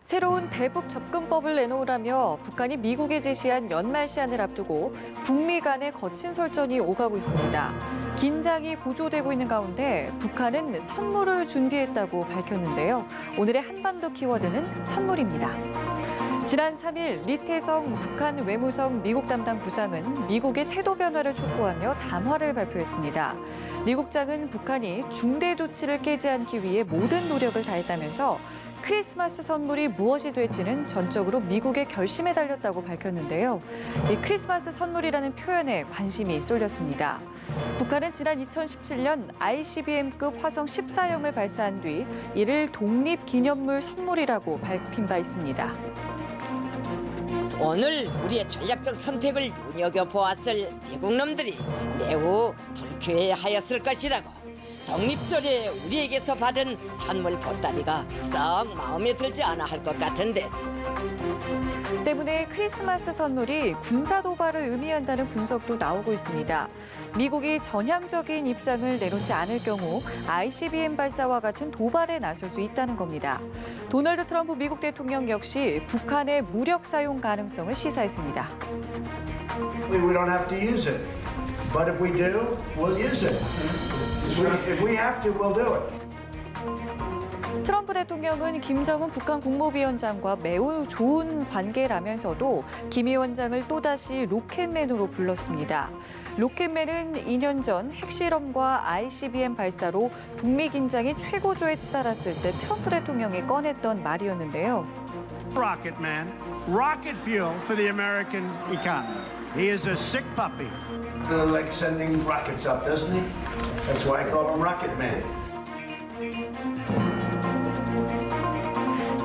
새로운 대북 접근법을 내놓으라며 북한이 미국에 제시한 연말 시한을 앞두고 북미 간의 거친 설전이 오가고 있습니다. 긴장이 고조되고 있는 가운데 북한은 선물을 준비했다고 밝혔는데요. 오늘의 한반도 키워드는 선물입니다. 지난 3일 리태성 북한 외무성 미국 담당 부상은 미국의 태도 변화를 촉구하며 담화를 발표했습니다. 리 국장은 북한이 중대 조치를 깨지 않기 위해 모든 노력을 다했다면서 크리스마스 선물이 무엇이 될지는 전적으로 미국의 결심에 달렸다고 밝혔는데요. 이 크리스마스 선물이라는 표현에 관심이 쏠렸습니다. 북한은 지난 2017년 ICBM급 화성 14형을 발사한 뒤 이를 독립기념물 선물이라고 밝힌 바 있습니다. 오늘 우리의 전략적 선택을 눈여겨보았을 미국 놈들이 매우 불쾌해하였을 것이라고. 독립절에 우리에게서 받은 선물 보따리가 썩 마음에 들지 않아 할 것 같은데. 때문에 크리스마스 선물이 군사 도발을 의미한다는 분석도 나오고 있습니다. 미국이 전향적인 입장을 내놓지 않을 경우 ICBM 발사와 같은 도발에 나설 수 있다는 겁니다. 도널드 트럼프 미국 대통령 역시 북한의 무력 사용 가능성을 시사했습니다. We don't have to use it, but if we do, we'll use it. If we have to, we'll do it. 트럼프 대통령은 김정은 북한 국무위원장과 매우 좋은 관계라면서도 김 위원장을 또다시 로켓맨으로 불렀습니다. 로켓맨은 2년 전 핵실험과 ICBM 발사로 북미 긴장이 최고조에 치달았을 때 트럼프 대통령이 꺼냈던 말이었는데요. Rocket man, rocket fuel for the American economy. He is a sick puppy. Like sending rockets up, doesn't he? That's why I call him Rocket Man.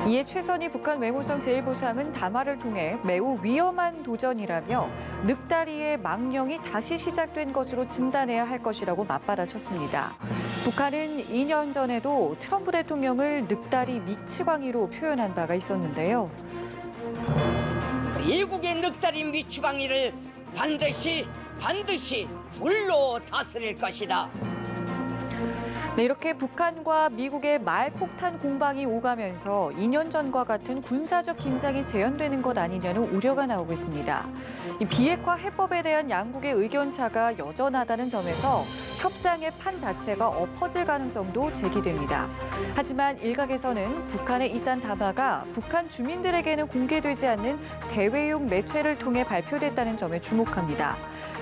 이에 최선희 북한 외무성 제1부상은 담화를 통해 매우 위험한 도전이라며 늑다리의 망령이 다시 시작된 것으로 진단해야 할 것이라고 맞받아쳤습니다. 북한은 2년 전에도 트럼프 대통령을 늑다리 미치광이로 표현한 바가 있었는데요. 미국의 늑다리 미치광이를 반드시 불로 다스릴 것이다. 네, 이렇게 북한과 미국의 말폭탄 공방이 오가면서 2년 전과 같은 군사적 긴장이 재현되는 것 아니냐는 우려가 나오고 있습니다. 이 비핵화 해법에 대한 양국의 의견차가 여전하다는 점에서 협상의 판 자체가 엎어질 가능성도 제기됩니다. 하지만 일각에서는 북한의 이딴 담화가 북한 주민들에게는 공개되지 않는 대외용 매체를 통해 발표됐다는 점에 주목합니다.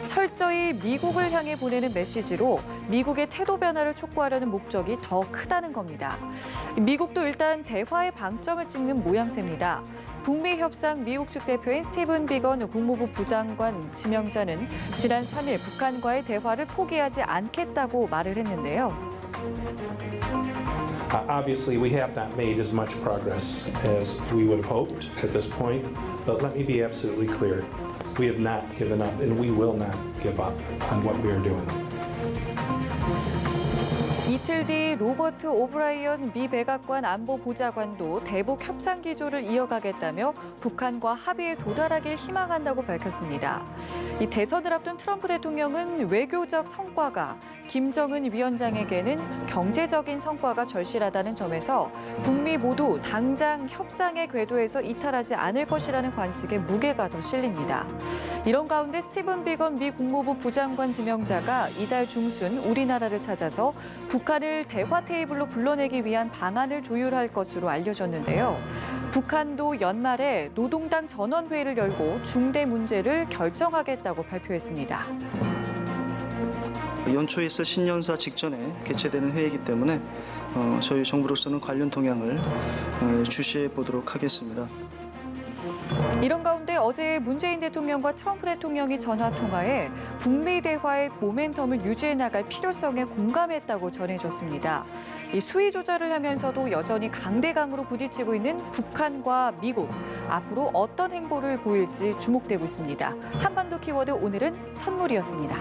철저히 미국을 향해 보내는 메시지로 미국의 태도 변화를 촉구하려는 목적이 더 크다는 겁니다. 미국도 일단 대화의 방점을 찍는 모양새입니다. 북미 협상 미국 측 대표인 스티븐 비건 국무부 부장관 지명자는 지난 3일 북한과의 대화를 포기하지 않겠다고 말을 했는데요. Obviously, we have not made as much progress as we would have hoped at this point, but let me be absolutely clear. We have not given up, and we will not give up on what we are doing. 이틀 뒤 로버트 오브라이언 미 백악관 안보보좌관도 대북 협상 기조를 이어가겠다며 북한과 합의에 도달하길 희망한다고 밝혔습니다. 이 대선을 앞둔 트럼프 대통령은 외교적 성과가, 김정은 위원장에게는 경제적인 성과가 절실하다는 점에서 북미 모두 당장 협상의 궤도에서 이탈하지 않을 것이라는 관측에 무게가 더 실립니다. 이런 가운데 스티븐 비건 미 국무부 부장관 지명자가 이달 중순 우리나라를 찾아서 북한을 대화 테이블로 불러내기 위한 방안을 조율할 것으로 알려졌는데요. 북한도 연말에 노동당 전원회의를 열고 중대 문제를 결정하겠다고 발표했습니다. 연초에 있을 신년사 직전에 개최되는 회의이기 때문에 저희 정부로서는 관련 동향을 주시해 보도록 하겠습니다. 이런 가운데 어제 문재인 대통령과 트럼프 대통령이 전화 통화해 북미 대화의 모멘텀을 유지해 나갈 필요성에 공감했다고 전해졌습니다. 이 수위 조절을 하면서도 여전히 강대강으로 부딪히고 있는 북한과 미국. 앞으로 어떤 행보를 보일지 주목되고 있습니다. 한반도 키워드 오늘은 선물이었습니다.